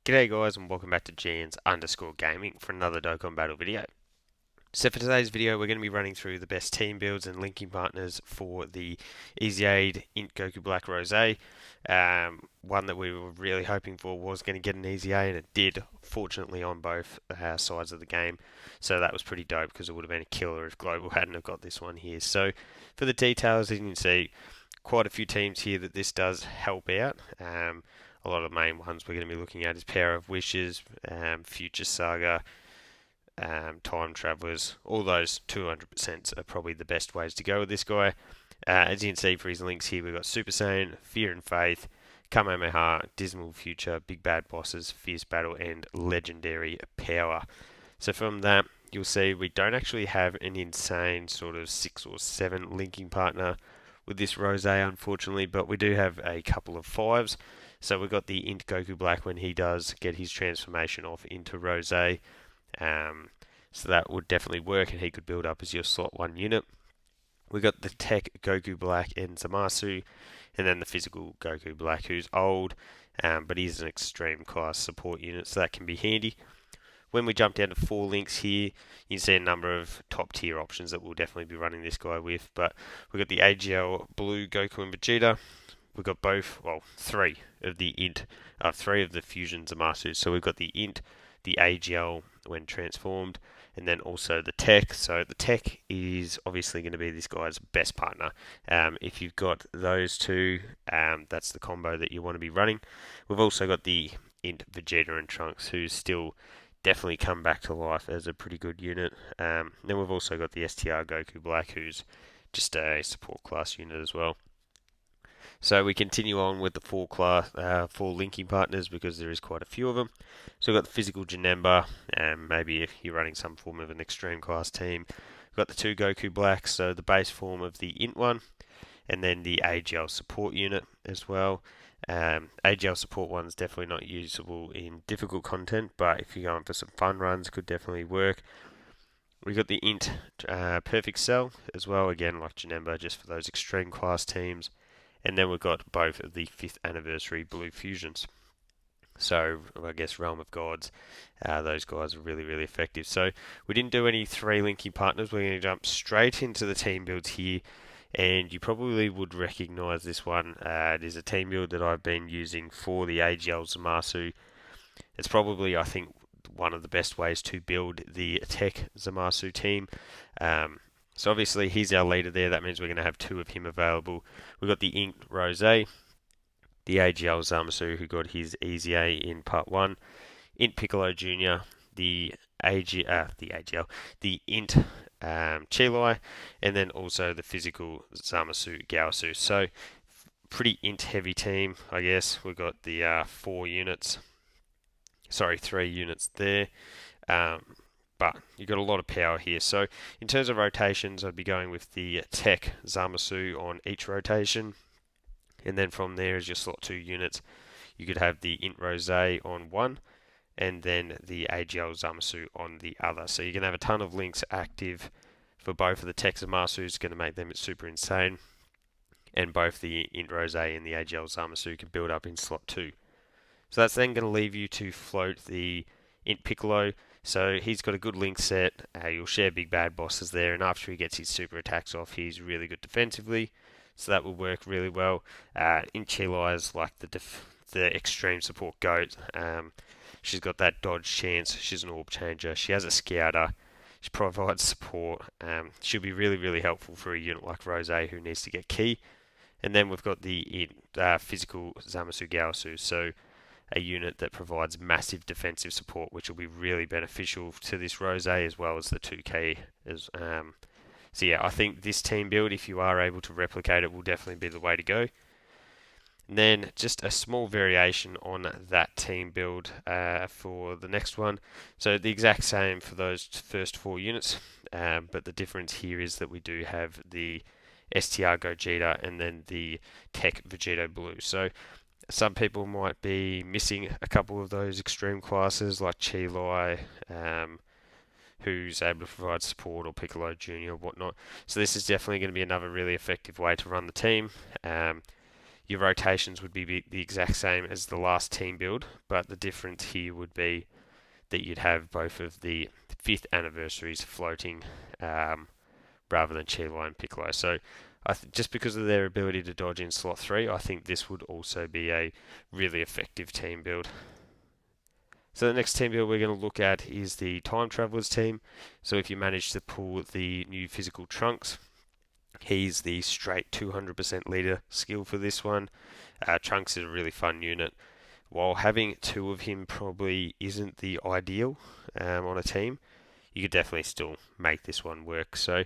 G'day guys and welcome back to GNs_gaming for another Dokkan battle video. So for today's video we're going to be running through the best team builds and linking partners for the EZA INT Goku Black Rose. One that we were really hoping for was going to get an EZA and it did, fortunately on both sides of the game. So that was pretty dope because it would have been a killer if Global hadn't have got this one here. So for the details, as you can see, quite a few teams here that this does help out. A lot of the main ones we're going to be looking at is Power of Wishes, Future Saga, Time Travelers. All those 200% are probably the best ways to go with this guy. As you can see for his links here, we've got Super Saiyan, Fear and Faith, Kamehameha, Dismal Future, Big Bad Bosses, Fierce Battle, and Legendary Power. So from that, you'll see we don't actually have an insane sort of 6 or 7 linking partner with this Rose, unfortunately, but we do have a couple of 5s. So we've got the INT Goku Black when he does get his transformation off into Rose. So that would definitely work and he could build up as your slot 1 unit. We've got the Tech Goku Black and Zamasu, and then the physical Goku Black who's old, but he's an extreme class support unit, so that can be handy. When we jump down to 4 links here, you can see a number of top tier options that we'll definitely be running this guy with. But we've got the AGL Blue Goku and Vegeta. We've got both, well, 3 of the INT, 3 of the Fusion Zamasu. So we've got the INT, the AGL when transformed, and then also the Tech. So the Tech is obviously going to be this guy's best partner. If you've got those two, that's the combo that you want to be running. We've also got the INT Vegeta and Trunks, who's still definitely come back to life as a pretty good unit. Then we've also got the STR Goku Black, who's just a support class unit as well. So we continue on with the 4 linking partners because there is quite a few of them. So we've got the physical Janemba, maybe if you're running some form of an extreme class team. We've got the 2 Goku Blacks, so the base form of the INT one, and then the AGL support unit as well. AGL support one's definitely not usable in difficult content, but if you're going for some fun runs, could definitely work. We've got the INT Perfect Cell as well, again like Janemba, just for those extreme class teams. And then we've got both of the 5th anniversary Blue Fusions. So I guess Realm of Gods, those guys are really, really effective. So we didn't do any 3 linking partners. We're going to jump straight into the team builds here. And you probably would recognize this one. It is a team build that I've been using for the AGL Zamasu. It's probably, I think, one of the best ways to build the Tech Zamasu team. So obviously he's our leader there. That means we're going to have 2 of him available. We've got the INT Rose, the AGL Zamasu who got his EZA in part 1, INT Piccolo Jr., the AGL, the INT Chilai, and then also the physical Zamasu Gaosu. So pretty INT heavy team, I guess. We've got the 3 units there. But you've got a lot of power here. So in terms of rotations, I'd be going with the Tech Zamasu on each rotation. And then from there, as your slot 2 units, you could have the INT Rose on one, and then the AGL Zamasu on the other. So you can have a ton of links active for both of the Tech Zamasu. It's going to make them super insane. And both the INT Rose and the AGL Zamasu can build up in slot 2. So that's then going to leave you to float the INT Piccolo. So he's got a good link set. You'll share Big Bad Bosses there, and after he gets his super attacks off, he's really good defensively. So that will work really well. INT Chilai is like the extreme support goat. She's got that dodge chance. She's an orb changer. She has a scouter. She provides support. She'll be really, really helpful for a unit like Rose who needs to get key. And then we've got the physical Zamasu Gaosu. So a unit that provides massive defensive support, which will be really beneficial to this Rose as well as the 2K. So yeah, I think this team build, if you are able to replicate it, will definitely be the way to go. And then just a small variation on that team build for the next one. So the exact same for those first 4 units, but the difference here is that we do have the STR Gogeta and then the Tech Vegeta Blue. So some people might be missing a couple of those extreme classes like Chilai, who's able to provide support, or Piccolo Jr. or whatnot. So this is definitely going to be another really effective way to run the team. Your rotations would be the exact same as the last team build, but the difference here would be that you'd have both of the 5th anniversaries floating rather than Chilo and Piccolo. So just because of their ability to dodge in slot 3, I think this would also be a really effective team build. So the next team build we're going to look at is the Time Travelers team. So if you manage to pull the new physical Trunks, he's the straight 200% leader skill for this one. Trunks is a really fun unit. While having 2 of him probably isn't the ideal on a team, you could definitely still make this one work. So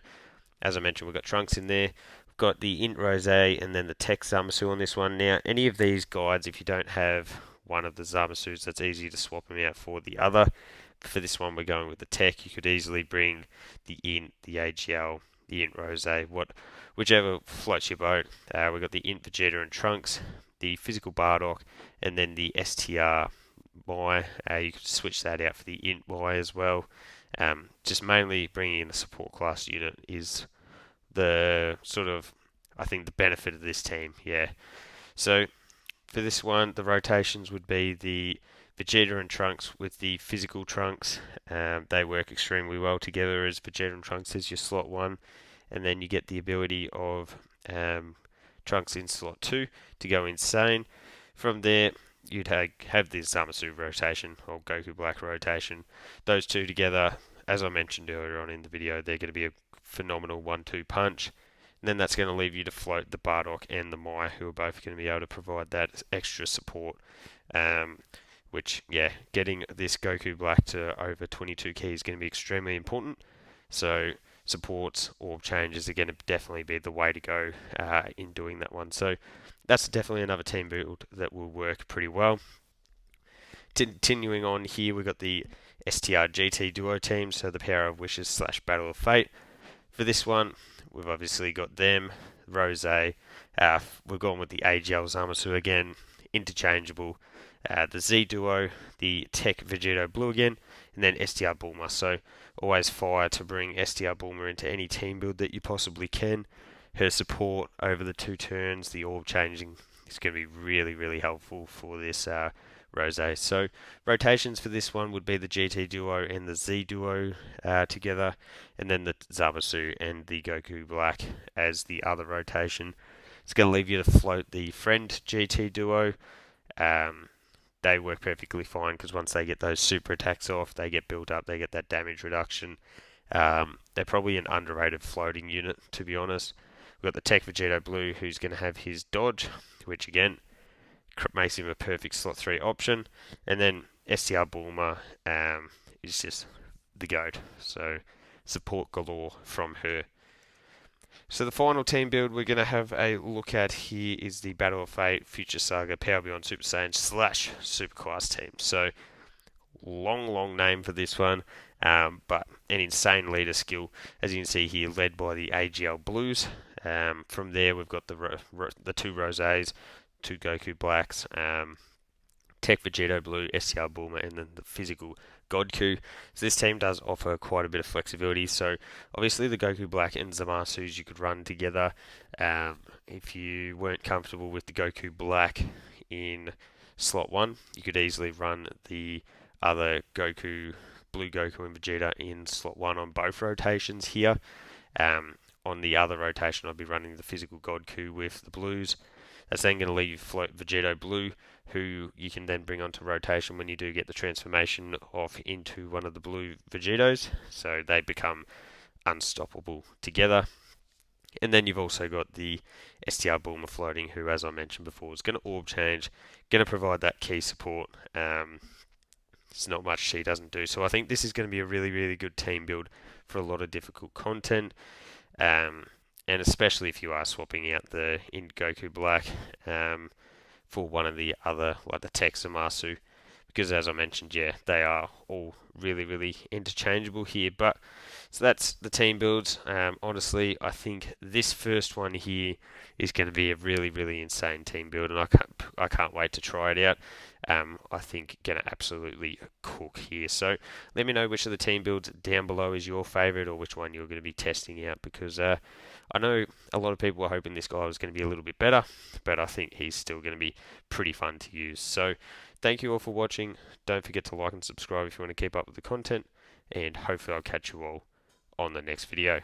as I mentioned, we've got Trunks in there. We've got the Int Rose and then the Tech Zamasu on this one. Now, any of these guides, if you don't have one of the Zamasus, that's easy to swap them out for the other. For this one, we're going with the Tech. You could easily bring the Int, the AGL, the Int Rose, whichever floats your boat. We've got the Int Vegeta and Trunks, the Physical Bardock, and then the STR Y. You could switch that out for the Int Y as well. Just mainly bringing in a support class unit is the sort of, I think, the benefit of this team. Yeah. So for this one, the rotations would be the Vegeta and Trunks with the physical Trunks. They work extremely well together as Vegeta and Trunks as your slot 1, and then you get the ability of Trunks in slot 2 to go insane. From there, you'd have the Zamasu rotation or Goku Black rotation. Those two together, as I mentioned earlier on in the video, they're going to be a phenomenal 1-2 punch. And then that's going to leave you to float the Bardock and the Mai, who are both going to be able to provide that extra support. Which, yeah, getting this Goku Black to over 22 key is going to be extremely important. So supports or changes are going to definitely be the way to go in doing that one. So that's definitely another team build that will work pretty well. Continuing on here, we've got the STR GT Duo team, so the Power of Wishes / Battle of Fate. For this one, we've obviously got them, Rose. We've gone with the AGL Zamasu again, interchangeable. The Z Duo, the Tech Vegito Blue again, and then STR Bulma. So always fire to bring STR Bulma into any team build that you possibly can. Her support over the 2 turns, the orb changing, is going to be really, really helpful for this Rose. So rotations for this one would be the GT Duo and the Z Duo together, and then the Zamasu and the Goku Black as the other rotation. It's going to leave you to float the Friend GT Duo. They work perfectly fine because once they get those super attacks off, they get built up, they get that damage reduction. They're probably an underrated floating unit, to be honest. We've got the Tech Vegito Blue, who's going to have his dodge, which again makes him a perfect slot 3 option. And then STR Bulma is just the GOAT. So support galore from her. So the final team build we're going to have a look at here is the Battle of Fate Future Saga Power Beyond Super Saiyan / Superclass team. So long name for this one, but an insane leader skill, as you can see here, led by the AGL Blues. From there, we've got the 2 Roses, 2 Goku Blacks, Tech Vegito Blue, STR Bulma, and then the physical GOKU. So this team does offer quite a bit of flexibility. So obviously the Goku Black and Zamasus you could run together. If you weren't comfortable with the Goku Black in slot 1, you could easily run the other Goku, Blue Goku and Vegeta in slot 1 on both rotations here. On the other rotation, I'll be running the physical GOKU with the Blues. That's then going to leave you float Vegito Blue, who you can then bring onto rotation when you do get the transformation off into one of the blue Vegetos. So they become unstoppable together. And then you've also got the STR Bulma floating, who, as I mentioned before, is going to orb change, going to provide that key support. It's not much she doesn't do. So I think this is going to be a really, really good team build for a lot of difficult content. And especially if you are swapping out the Int Goku Black for one of the other, like the Tech Zamasu. because as I mentioned, yeah, they are all really interchangeable here. But so that's the team builds. Honestly, I think this first one here is going to be a really insane team build, and I can't wait to try it out. I think going to absolutely cook here. So let me know which of the team builds down below is your favourite, or which one you're going to be testing out, because I know a lot of people were hoping this guy was going to be a little bit better, but I think he's still going to be pretty fun to use. So thank you all for watching. Don't forget to like and subscribe if you want to keep up with the content, and hopefully I'll catch you all on the next video.